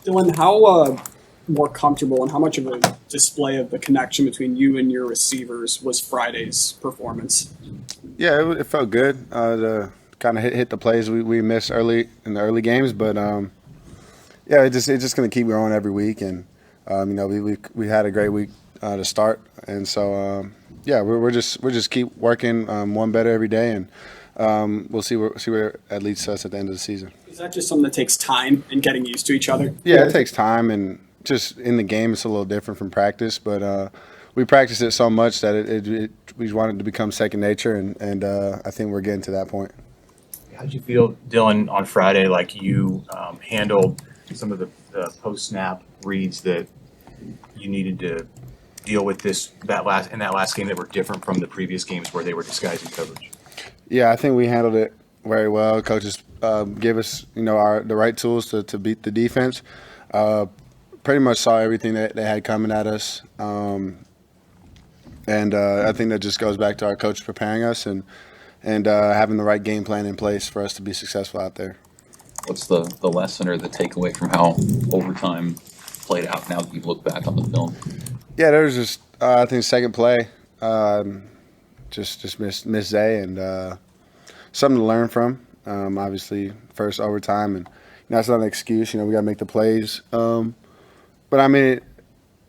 Dylan, how more comfortable and how much of a display of the connection between you and your receivers was Friday's performance? Yeah, it felt good to kind of hit the plays we missed early in the early games, but yeah, it's just going to keep growing every week, and we had a great week to start, and so yeah, we're just keep working one better every day, and we'll see where that leads us at the end of the season. Is that just something that takes time and getting used to each other? Yeah, it takes time, and just in the game, it's a little different from practice. But we practice it so much that we want it to become second nature, and I think we're getting to that point. How did you feel, Dylan, on Friday? Like you handled some of the post snap reads that you needed to deal with that last game that were different from the previous games where they were disguising coverage. Yeah, I think we handled it very well. Coaches give us, the right tools to beat the defense. Uh, Pretty much saw everything that they had coming at us, and I think that just goes back to our coach preparing us and having the right game plan in place for us to be successful out there. What's the lesson or the takeaway from how overtime played out now that you've looked back on the film? Yeah, there was just I think second play, just miss Zay and something to learn from. Obviously, first overtime, and that's not an excuse. We got to make the plays. But I mean,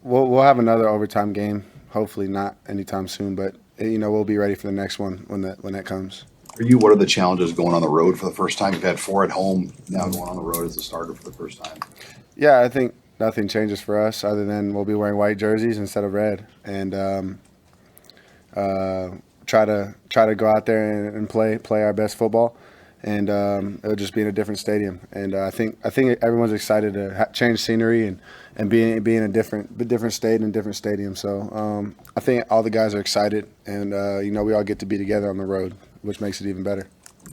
we'll have another overtime game. Hopefully, not anytime soon, but we'll be ready for the next one when that comes. For you, what are the challenges going on the road for the first time? You've had four at home, now going on the road as a starter for the first time. Yeah, I think nothing changes for us other than we'll be wearing white jerseys instead of red, and try to go out there and play our best football, and it'll just be in a different stadium. And I think everyone's excited to change scenery and be in a different state and different stadium. So I think all the guys are excited, and we all get to be together on the road, which makes it even better.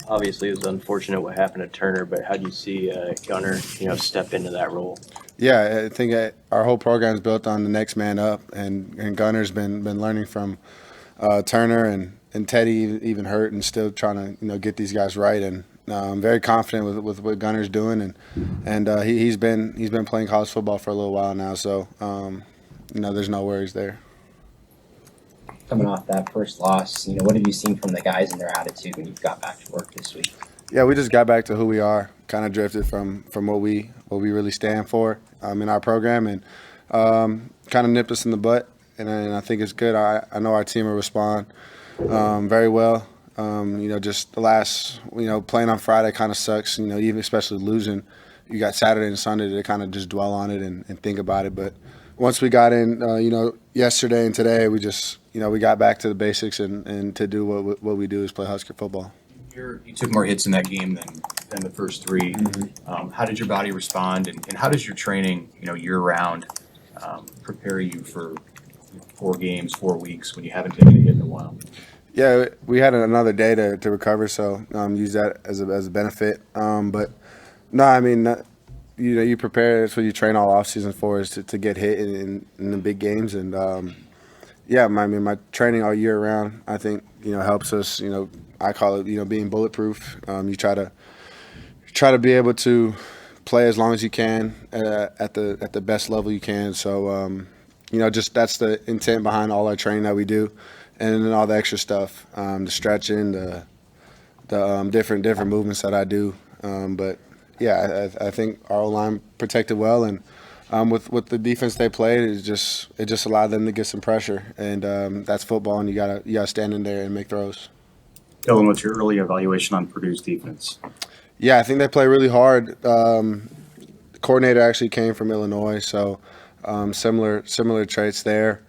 Obviously, it was unfortunate what happened to Turner, but how do you see Gunner, step into that role? Yeah, I think our whole program is built on the next man up, and Gunner's been learning from Turner and Teddy, even hurt, and still trying to get these guys right. And I'm very confident with what Gunner's doing, and he's been playing college football for a little while now, so there's no worries there. Coming off that first loss, what have you seen from the guys and their attitude when you've got back to work this week? Yeah, we just got back to who we are. Kind of drifted from what we really stand for in our program, and kind of nipped us in the butt. And I think it's good. I know our team will respond very well. Just the last, playing on Friday kind of sucks. Even especially losing, you got Saturday and Sunday to kind of just dwell on it and think about it. But once we got in, yesterday and today, we just, we got back to the basics and to do what we do is play Husker football. You took more hits in that game than the first three. How did your body respond, and how does your training, year round, prepare you for 4 games, 4 weeks when you haven't taken a hit in a while? Yeah, we had another day to recover, so use that as a benefit. But no, I mean, you prepare. That's what you train all off season for, is to get hit in the big games. And my training all year round, I think helps us. I call it being bulletproof. You try to be able to play as long as you can at the best level you can. So just that's the intent behind all our training that we do. And then all the extra stuff, the stretching, the different movements that I do. But yeah, I think our O-line protected well, and with the defense they played, it just allowed them to get some pressure, and that's football, and you gotta stand in there and make throws. Dylan, what's your early evaluation on Purdue's defense? Yeah, I think they play really hard. The coordinator actually came from Illinois, so similar traits there.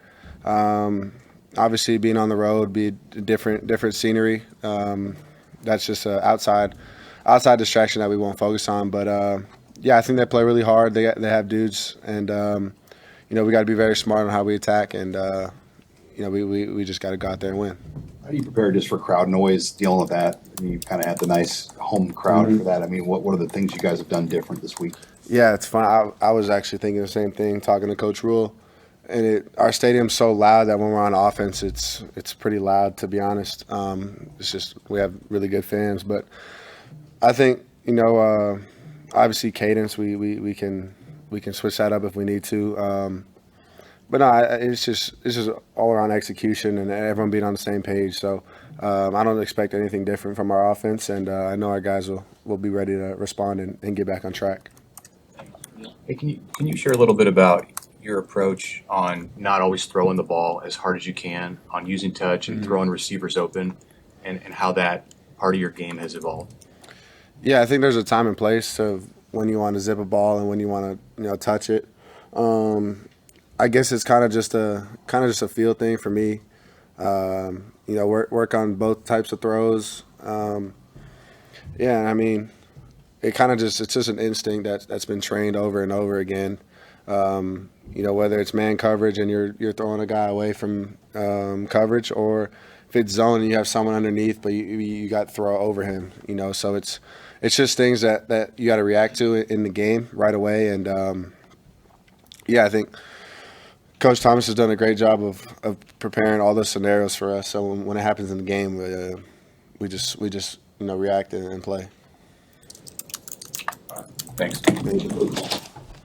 Obviously, being on the road, be a different scenery. That's just an outside distraction that we won't focus on. But yeah, I think they play really hard. They have dudes, and we got to be very smart on how we attack, and we just got to go out there and win. How do you prepare just for crowd noise, dealing with that? I mean, you kind of had the nice home crowd for that. I mean, what are the things you guys have done different this week? Yeah, it's fun. I was actually thinking the same thing, talking to Coach Rule. And our stadium's so loud that when we're on offense, it's pretty loud, to be honest. It's just we have really good fans, but I think obviously cadence we can we can switch that up if we need to. But no, it's just all around execution and everyone being on the same page. So I don't expect anything different from our offense, and I know our guys will be ready to respond and get back on track. Hey, can you share a little bit about your approach on not always throwing the ball as hard as you can, on using touch and throwing receivers open, and how that part of your game has evolved? Yeah, I think there's a time and place of when you want to zip a ball and when you want to touch it. I guess it's kind of just a feel thing for me. Work on both types of throws. Yeah, I mean, it's just an instinct that's been trained over and over again. Whether it's man coverage and you're throwing a guy away from coverage, or if it's zone and you have someone underneath, but you got to throw over him. So it's just things that you got to react to in the game right away. And I think Coach Thomas has done a great job of preparing all those scenarios for us. So when it happens in the game, we just react and play. Thanks. Thank you.